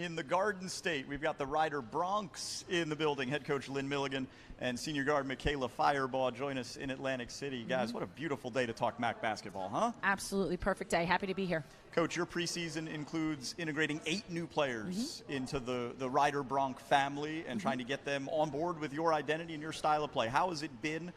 In the Garden State, we've got the Rider Bronx in the building. Head coach Lynn Milligan and senior guard Michaela Firebaugh join us in Atlantic City. Guys, what a beautiful day to talk MAAC basketball, huh? Absolutely perfect day. Happy to be here. Coach, your preseason includes integrating 8 new players into the Rider Bronx family and trying to get them on board with your identity and your style of play. How has it been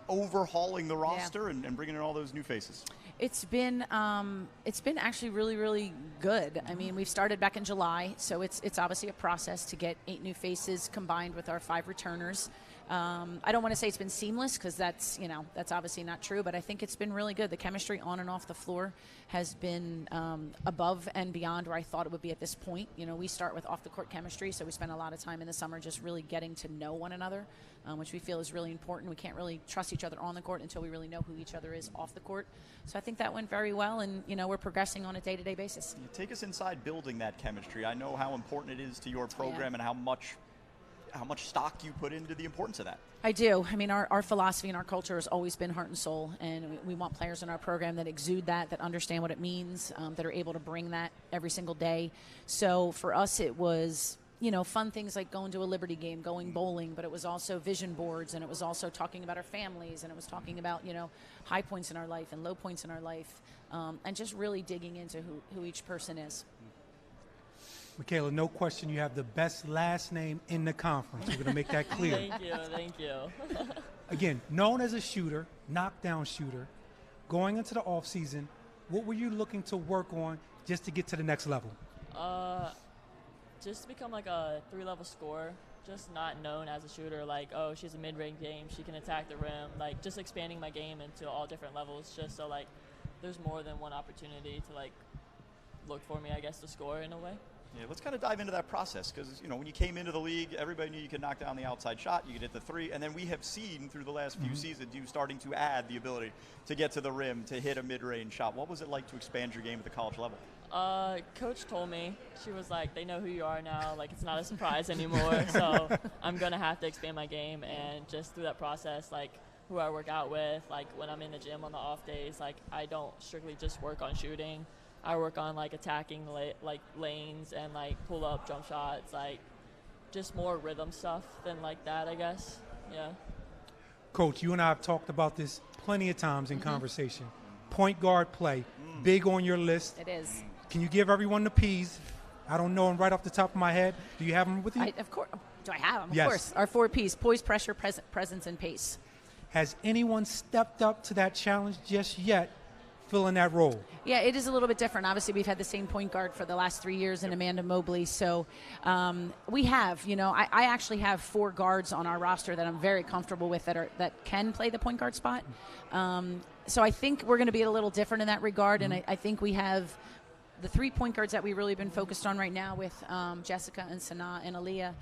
overhauling the roster and bringing in all those new faces? It's been actually really, really good. I mean, we've started back in July, so it's obviously a process to get 8 new faces combined with our 5 returners. I don't want to say it's been seamless because that's obviously not true, but I think it's been really good. The chemistry on and off the floor has been above and beyond where I thought it would be at this point. You know, we start with off the court chemistry, so we spend a lot of time in the summer just really getting to know one another, which we feel is really important. We can't really trust each other on the court until we really know who each other is off the court. So I think that went very well, and we're progressing on a day-to-day basis. Take us inside building that chemistry. I know how important it is to your program and how much stock you put into the importance of that. I do. I mean, our philosophy and our culture has always been heart and soul, and we want players in our program that exude that understand what it means, that are able to bring that every single day. So for us, it was, fun things like going to a Liberty game, going bowling, but it was also vision boards, and it was also talking about our families, and it was talking about, high points in our life and low points in our life, and just really digging into who each person is. Michaela, no question you have the best last name in the conference. We're going to make that clear. Thank you. Again, known as a shooter, knockdown shooter, going into the offseason, what were you looking to work on just to get to the next level? Just to become like a 3-level scorer, just not known as a shooter, like, oh, she's a mid-range game, she can attack the rim, like just expanding my game into all different levels just so like there's more than one opportunity to like look for me, I guess, to score in a way. Yeah, let's kind of dive into that process because, when you came into the league, everybody knew you could knock down the outside shot, you could hit the 3, and then we have seen through the last few seasons you starting to add the ability to get to the rim, to hit a mid-range shot. What was it like to expand your game at the college level? Coach told me, she was like, they know who you are now, like it's not a surprise anymore, so I'm going to have to expand my game, and just through that process, like who I work out with, like when I'm in the gym on the off days, like I don't strictly just work on shooting. I work on like attacking lanes and like pull up jump shots, like just more rhythm stuff than like that, I guess. Yeah. Coach, you and I have talked about this plenty of times in conversation. Point guard play, big on your list. It is. Can you give everyone the P's? I don't know them right off the top of my head. Do you have them with you? Of course. Do I have them? Yes. Of course. Our 4 P's: poise, pressure, presence, and pace. Has anyone stepped up to that challenge just yet, filling that role? Yeah, it is a little bit different. Obviously, we've had the same point guard for the last 3 years in Amanda Mobley. So we have, I actually have 4 guards on our roster that I'm very comfortable with that can play the point guard spot. So I think we're going to be a little different in that regard. And I think we have the 3 point guards that we've really been focused on right now with Jessica and Sanaa and Aaliyah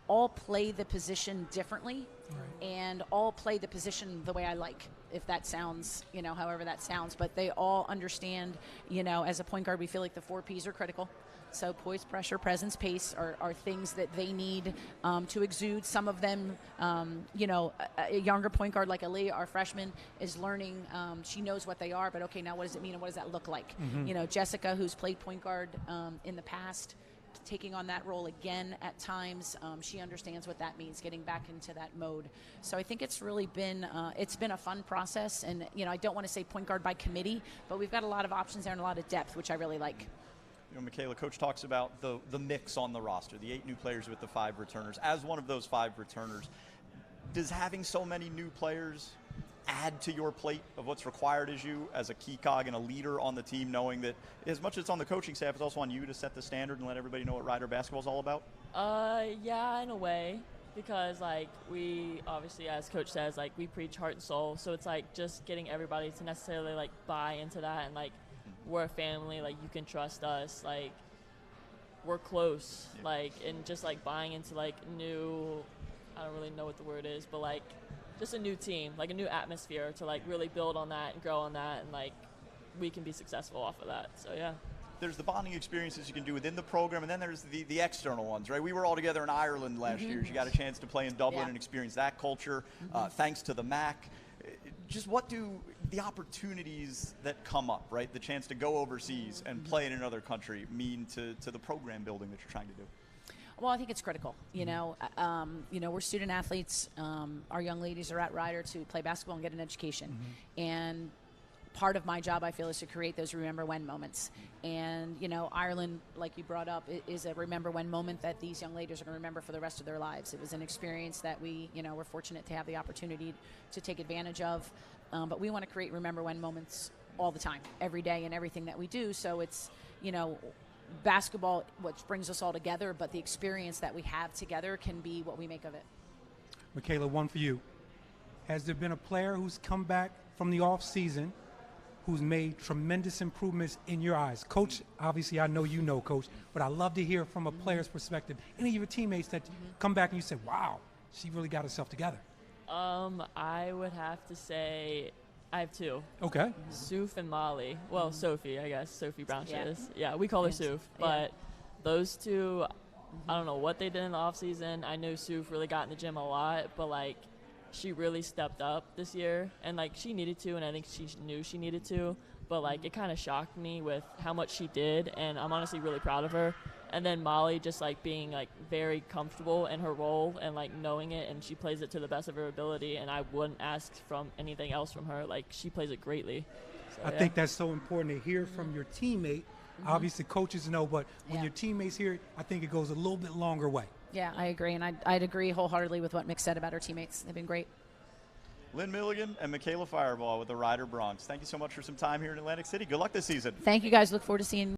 all play the position differently and all play the position the way I like, if that sounds, however that sounds. But they all understand, as a point guard, we feel like the 4 Ps are critical. So poise, pressure, presence, pace are things that they need to exude. Some of them, a younger point guard like Aaliyah, our freshman, is learning. She knows what they are, but okay, now what does it mean and what does that look like? Jessica, who's played point guard in the past, taking on that role again at times. She understands what that means, getting back into that mode. So I think it's really been a fun process. And, I don't want to say point guard by committee, but we've got a lot of options there and a lot of depth, which I really like. Michaela, Coach talks about the mix on the roster, the 8 new players with the 5 returners. As one of those 5 returners, does having so many new players add to your plate of what's required as a key cog and a leader on the team, knowing that as much as it's on the coaching staff, it's also on you to set the standard and let everybody know what Rider basketball is all about? Yeah, in a way, because like we obviously, as Coach says, like we preach heart and soul, so it's like just getting everybody to necessarily like buy into that, and like we're a family, like you can trust us, like we're close, like, and just like buying into like new, I don't really know what the word is, but like just a new team, like a new atmosphere to like really build on that and grow on that, and like we can be successful off of that. So yeah. There's the bonding experiences you can do within the program, and then there's the external ones, right? We were all together in Ireland last year. You got a chance to play in Dublin and experience that culture, thanks to the MAAC. Just what do the opportunities that come up, right? The chance to go overseas and play in another country mean to the program building that you're trying to do? Well, I think it's critical. We're student athletes. Our young ladies are at Rider to play basketball and get an education. And part of my job, I feel, is to create those remember when moments. And, Ireland, like you brought up, is a remember when moment that these young ladies are going to remember for the rest of their lives. It was an experience that we, we're fortunate to have the opportunity to take advantage of. But we want to create remember when moments all the time, every day, in everything that we do. So it's, basketball, which brings us all together, but the experience that we have together can be what we make of it. Michaela, one for you. Has there been a player who's come back from the off season who's made tremendous improvements in your eyes? Coach, obviously I know you know, Coach, but I love to hear from a player's perspective, any of your teammates that come back and you say, wow, she really got herself together. I would have to say I have two. Okay. Suf and Molly. Well, Sophie, I guess. Sophie Brown Yeah. is. Yeah, we call her Suf. But those two, I don't know what they did in the off season. I know Suf really got in the gym a lot, but she really stepped up this year, and she needed to, and I think she knew she needed to, but it kind of shocked me with how much she did, and I'm honestly really proud of her. And then Molly just being very comfortable in her role and knowing it, and she plays it to the best of her ability, and I wouldn't ask from anything else from her. She plays it greatly. So, I think that's so important to hear from your teammate. Obviously coaches know, but when your teammates hear it, I think it goes a little bit longer way. Yeah, I agree, and I'd agree wholeheartedly with what Mick said about her teammates. They've been great. Lynn Milligan and Michaela Fireball with the Rider Bronx. Thank you so much for some time here in Atlantic City. Good luck this season. Thank you, guys. Look forward to seeing